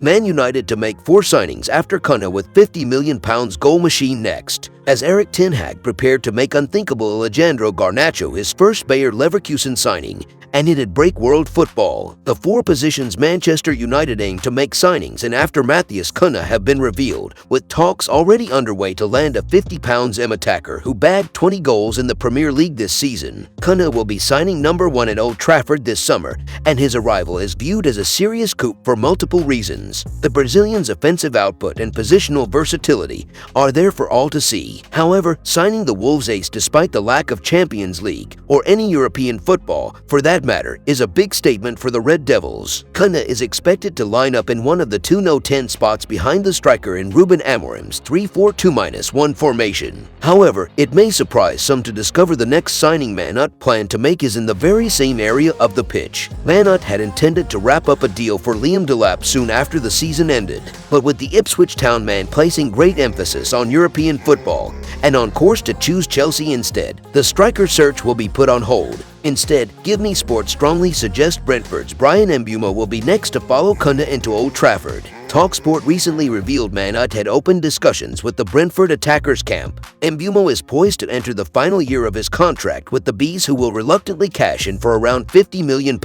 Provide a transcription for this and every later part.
Man United to make 4 signings after Cunha with £50 million goal machine next. As Erik ten Hag prepared to make unthinkable Alejandro Garnacho his first Bayer Leverkusen signing, and it'd break world football. The 4 positions Manchester United aim to make signings and after Matheus Cunha have been revealed, with talks already underway to land a £50 attacker who bagged 20 goals in the Premier League this season. Cunha will be signing number 1 at Old Trafford this summer, and his arrival is viewed as a serious coup for multiple reasons. The Brazilian's offensive output and positional versatility are there for all to see. However, signing the Wolves ace despite the lack of Champions League or any European football, for that matter, is a big statement for the Red Devils. Cunha is expected to line up in one of the 2 no-10 spots behind the striker in Ruben Amorim's 3-4-2-1 formation. However, it may surprise some to discover the next signing Manut planned to make is in the very same area of the pitch. Manut had intended to wrap up a deal for Liam Delap soon after the season ended, but with the Ipswich Town man placing great emphasis on European football and on course to choose Chelsea instead, the striker search will be put on hold. Instead, Give Me Sport strongly suggests Brentford's Bryan Mbeumo will be next to follow Cunha into Old Trafford. TalkSport recently revealed Manut had opened discussions with the Brentford attackers camp. Mbeumo is poised to enter the final year of his contract with the Bees, who will reluctantly cash in for around £50 million.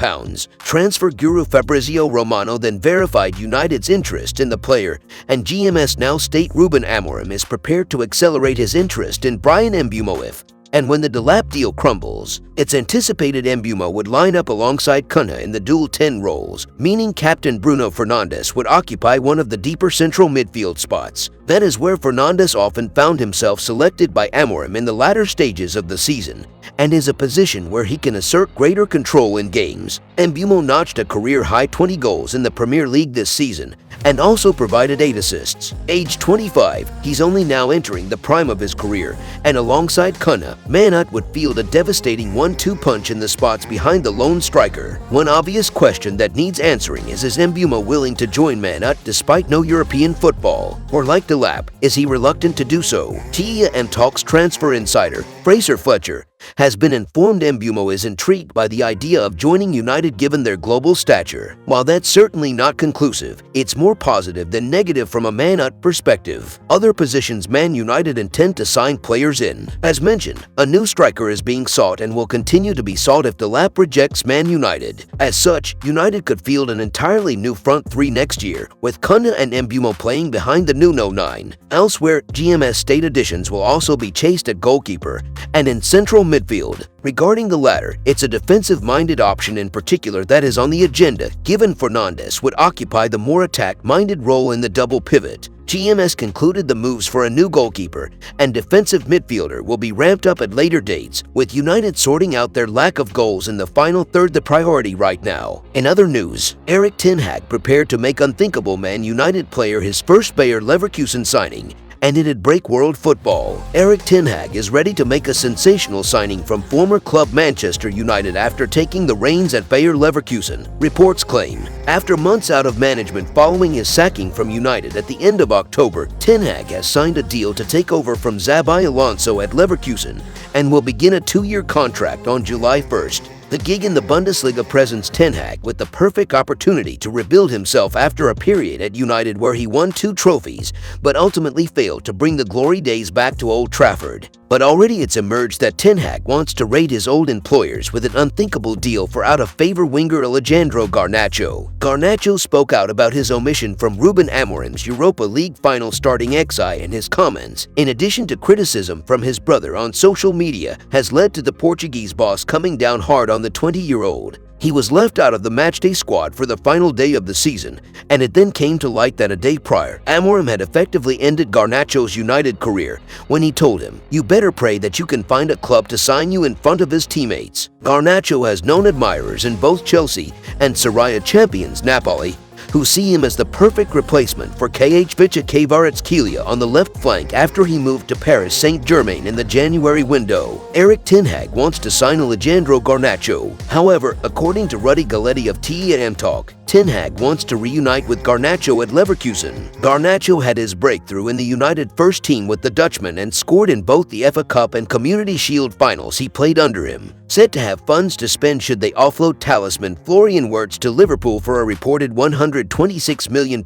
Transfer guru Fabrizio Romano then verified United's interest in the player, and GMS now state Ruben Amorim is prepared to accelerate his interest in Bryan Mbeumo if and when the Delap deal crumbles. It's anticipated Mbeumo would line up alongside Cunha in the dual 10 roles, meaning captain Bruno Fernandes would occupy one of the deeper central midfield spots. That is where Fernandes often found himself selected by Amorim in the latter stages of the season, and is a position where he can assert greater control in games. Mbeumo notched a career-high 20 goals in the Premier League this season, and also provided 8 assists. Aged 25, he's only now entering the prime of his career, and alongside Cunha, Manut would field a devastating 1-2 punch in the spots behind the lone striker. One obvious question that needs answering is Mbeumo willing to join Manut despite no European football? Or like Delap, is he reluctant to do so? TEA Talks transfer insider Fraser Fletcher has been informed Mbeumo is intrigued by the idea of joining United given their global stature. While that's certainly not conclusive, it's more positive than negative from a Manut perspective. Other positions Man United intend to sign players in. As mentioned, a new striker is being sought and will continue to be sought if Delap rejects Man United. As such, United could field an entirely new front 3 next year, with Cunha and Mbeumo playing behind the new No. 9. Elsewhere, GMS state additions will also be chased at goalkeeper and in central midfield. Regarding the latter, it's a defensive-minded option in particular that is on the agenda, given Fernandes would occupy the more attack-minded role in the double pivot. GMS concluded the moves for a new goalkeeper and defensive midfielder will be ramped up at later dates, with United sorting out their lack of goals in the final third the priority right now. In other news, Erik ten Hag prepared to make unthinkable Man United player his first Bayer Leverkusen signing, and it'd break world football. Erik ten Hag is ready to make a sensational signing from former club Manchester United after taking the reins at Bayer Leverkusen, reports claim. After months out of management following his sacking from United at the end of October, ten Hag has signed a deal to take over from Xabi Alonso at Leverkusen and will begin a 2-year contract on July 1st. The gig in the Bundesliga presents ten Hag with the perfect opportunity to rebuild himself after a period at United where he won 2 trophies, but ultimately failed to bring the glory days back to Old Trafford. But already it's emerged that ten Hag wants to raid his old employers with an unthinkable deal for out-of-favor winger Alejandro Garnacho. Garnacho spoke out about his omission from Ruben Amorim's Europa League final starting Xi in his comments, in addition to criticism from his brother on social media, has led to the Portuguese boss coming down hard on the 20-year-old. He was left out of the matchday squad for the final day of the season, and it then came to light that a day prior, Amorim had effectively ended Garnacho's United career when he told him, "You better pray that you can find a club to sign you in front of his teammates." Garnacho has known admirers in both Chelsea and Serie A champions Napoli, who see him as the perfect replacement for Kvaratskhelia Kvaratskhelia on the left flank after he moved to Paris Saint-Germain in the January window. Erik ten Hag wants to sign Alejandro Garnacho. However, according to Rudi Galletti of TEA Talk, Ten Hag wants to reunite with Garnacho at Leverkusen. Garnacho had his breakthrough in the United first team with the Dutchman and scored in both the FA Cup and Community Shield finals he played under him. Said to have funds to spend should they offload talisman Florian Wirtz to Liverpool for a reported £126 million.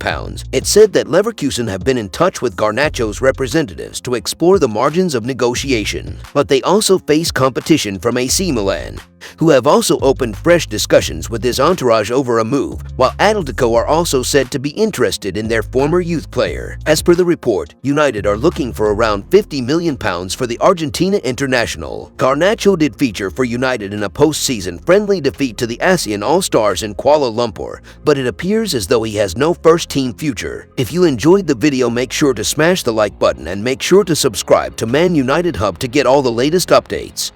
It said that Leverkusen have been in touch with Garnacho's representatives to explore the margins of negotiation, but they also face competition from AC Milan, who have also opened fresh discussions with his entourage over a move, while Atletico are also said to be interested in their former youth player. As per the report, United are looking for around £50 million for the Argentina international. Garnacho did feature for United in a post-season friendly defeat to the ASEAN All-Stars in Kuala Lumpur, but it appears as though he has no first-team future. If you enjoyed the video, make sure to smash the like button and make sure to subscribe to Man United Hub to get all the latest updates.